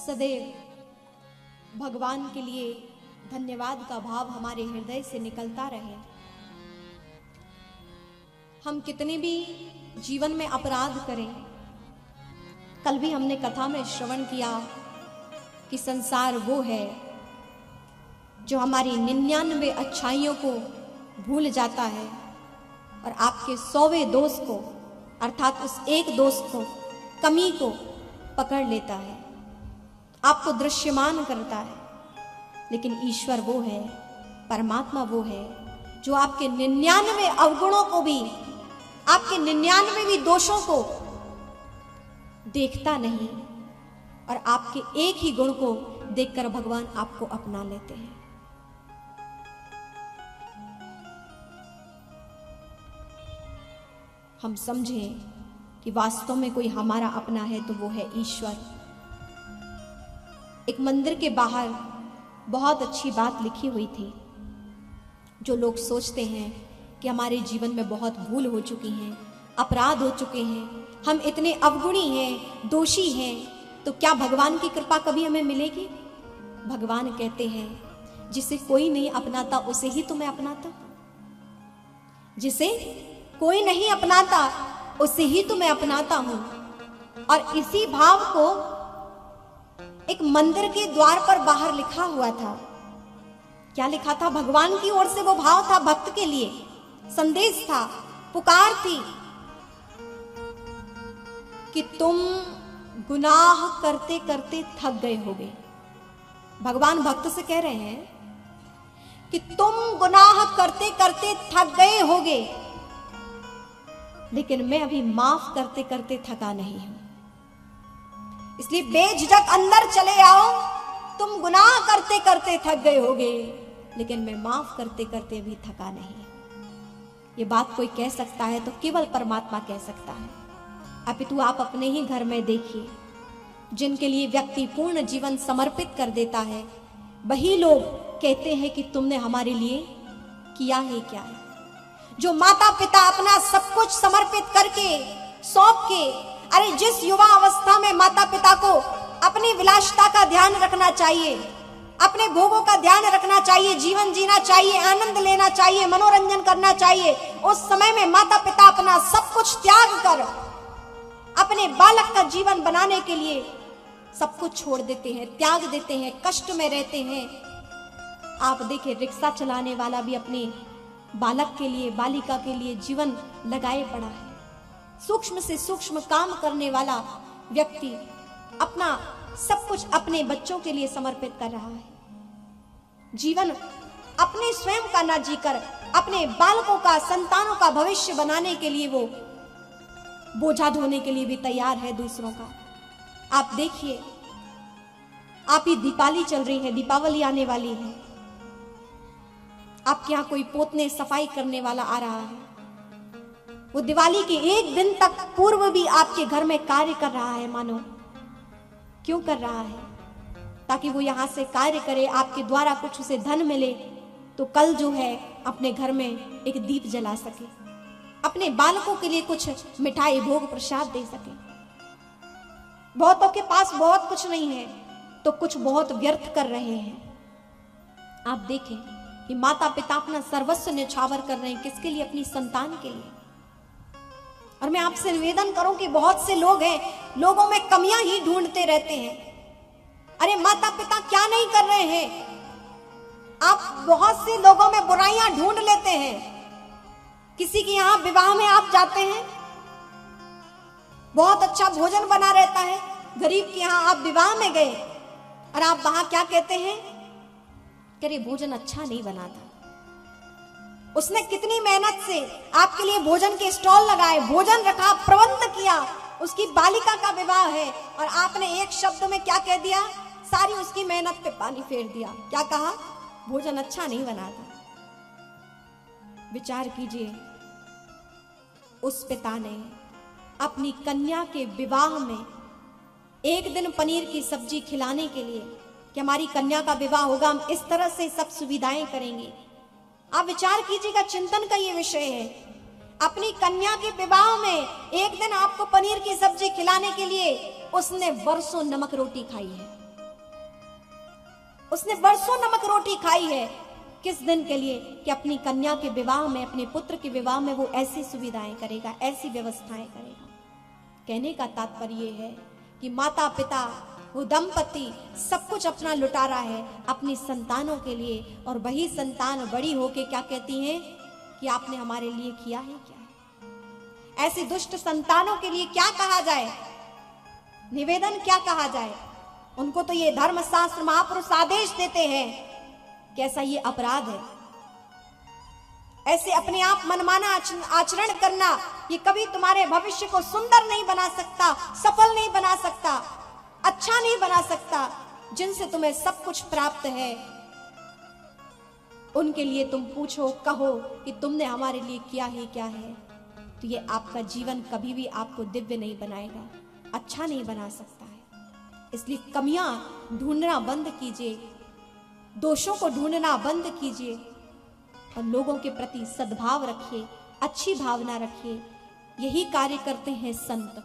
सदैव भगवान के लिए धन्यवाद का भाव हमारे हृदय से निकलता रहे। हम कितने भी जीवन में अपराध करें, कल भी हमने कथा में श्रवण किया कि संसार वो है जो हमारी 99 अच्छाइयों को भूल जाता है और आपके 100वें दोष को अर्थात उस एक दोष को, कमी को पकड़ लेता है, आपको दृश्यमान करता है। लेकिन ईश्वर वो है, परमात्मा वो है जो आपके 99 अवगुणों को भी, आपके 99 भी दोषों को देखता नहीं और आपके एक ही गुण को देखकर भगवान आपको अपना लेते हैं। हम समझें कि वास्तव में कोई हमारा अपना है तो वो है ईश्वर। एक मंदिर के बाहर बहुत अच्छी बात लिखी हुई थी। जो लोग सोचते हैं कि हमारे जीवन में बहुत भूल हो चुकी हैं, अपराध हो चुके हैं, हम इतने अवगुणी हैं, दोषी हैं, तो क्या भगवान की कृपा कभी हमें मिलेगी? भगवान कहते हैं जिसे कोई नहीं अपनाता उसे ही तो मैं अपनाता, जिसे कोई नहीं अपनाता उसे ही तो मैं अपनाता हूं। और इसी भाव को एक मंदिर के द्वार पर बाहर लिखा हुआ था। क्या लिखा था? भगवान की ओर से वो भाव था, भक्त के लिए संदेश था, पुकार थी कि तुम गुनाह करते करते थक गए होगे। भगवान भक्त से कह रहे हैं कि तुम गुनाह करते करते थक गए होगे, लेकिन मैं अभी माफ करते करते थका नहीं हूं। इसलिए बेझिझक अंदर चले आओ। तुम गुनाह करते करते थक गए होगे, लेकिन मैं माफ करते करते अभी थका नहीं। ये बात कोई कह सकता है तो केवल परमात्मा कह सकता है। अपितु आप अपने ही घर में देखिए, जिनके लिए व्यक्ति पूर्ण जीवन समर्पित कर देता है, वही लोग कहते हैं कि तुमने हमारे लिए किया है क्या है। जो माता पिता अपना सब कुछ समर्पित करके, सौंप के, अरे जिस युवा अवस्था में माता पिता को अपनी विलासिता का ध्यान रखना चाहिए, अपने भोगों का ध्यान रखना चाहिए, जीवन जीना चाहिए, आनंद लेना चाहिए, मनोरंजन करना चाहिए, उस समय में माता पिता अपना सब कुछ त्याग कर अपने बालक का जीवन बनाने के लिए सब कुछ छोड़ देते हैं, त्याग देते हैं, कष्ट में रहते हैं। आप देखिए, रिक्शा चलाने वाला भी अपने बालक के लिए, बालिका के लिए जीवन लगाए पड़ा है। सूक्ष्म से सूक्ष्म काम करने वाला व्यक्ति अपना सब कुछ अपने बच्चों के लिए समर्पित कर रहा है। जीवन अपने स्वयं का ना जीकर अपने बालकों का, संतानों का भविष्य बनाने के लिए वो बोझा ढोने के लिए भी तैयार है दूसरों का। आप देखिए, आप ही दीपावली चल रही है, दीपावली आने वाली है, आपके यहां कोई पोतने सफाई करने वाला आ रहा है, वो दिवाली के एक दिन तक पूर्व भी आपके घर में कार्य कर रहा है। मानो क्यों कर रहा है? ताकि वो यहां से कार्य करे, आपके द्वारा कुछ उसे धन मिले, तो कल जो है अपने घर में एक दीप जला सके, अपने बालकों के लिए कुछ मिठाई, भोग, प्रसाद दे सके। बहुतों के पास बहुत कुछ नहीं है तो कुछ बहुत व्यर्थ कर रहे हैं। आप देखें कि माता पिता अपना सर्वस्व न्यौछावर कर रहे हैं, किसके लिए? अपनी संतान के लिए। और मैं आपसे निवेदन करूं कि बहुत से लोग हैं, लोगों में कमियां ही ढूंढते रहते हैं। अरे माता पिता क्या नहीं कर रहे हैं? आप बहुत से लोगों में बुराइयां ढूंढ लेते हैं। किसी के यहां विवाह में आप जाते हैं, बहुत अच्छा भोजन बना रहता है, गरीब के यहां आप विवाह में गए और आप वहां क्या कहते हैं? अरे भोजन अच्छा नहीं बना था। उसने कितनी मेहनत से आपके लिए भोजन के स्टॉल लगाए, भोजन रखा, प्रबंध किया, उसकी बालिका का विवाह है और आपने एक शब्द में क्या कह दिया? सारी उसकी मेहनत पे पानी फेर दिया। क्या कहा? भोजन अच्छा नहीं बना था। विचार कीजिए, उस पिता ने अपनी कन्या के विवाह में एक दिन पनीर की सब्जी खिलाने के लिए कि हमारी कन्या का विवाह होगा, हम इस तरह से सब सुविधाएं करेंगे। आप विचार कीजिएगा, चिंतन का ये विषय है। अपनी कन्या के विवाह में एक दिन आपको पनीर की सब्जी खिलाने के लिए उसने वर्षों नमक रोटी खाई है। उसने बरसों नमक रोटी खाई है, किस दिन के लिए? कि अपनी कन्या के विवाह में, अपने पुत्र के विवाह में वो ऐसी सुविधाएं करेगा, ऐसी व्यवस्थाएं करेगा। कहने का तात्पर्य है कि माता पिता, वो दंपति सब कुछ अपना लुटा रहा है अपनी संतानों के लिए, और वही संतान बड़ी होके क्या कहती हैं कि आपने हमारे लिए किया है क्या? ऐसी दुष्ट संतानों के लिए क्या कहा जाए, निवेदन क्या कहा जाए? उनको तो ये धर्मशास्त्र महापुरुष आदेश देते हैं कि ऐसा ये अपराध है। ऐसे अपने आप मनमाना आचरण करना ये कभी तुम्हारे भविष्य को सुंदर नहीं बना सकता, सफल नहीं बना सकता, अच्छा नहीं बना सकता। जिनसे तुम्हें सब कुछ प्राप्त है उनके लिए तुम पूछो, कहो कि तुमने हमारे लिए किया है क्या है, तो ये आपका जीवन कभी भी आपको दिव्य नहीं बनाएगा, अच्छा नहीं बना सकता है। इसलिए कमियां ढूंढना बंद कीजिए, दोषों को ढूंढना बंद कीजिए और लोगों के प्रति सद्भाव रखिए, अच्छी भावना रखिए। यही कार्य करते हैं संत।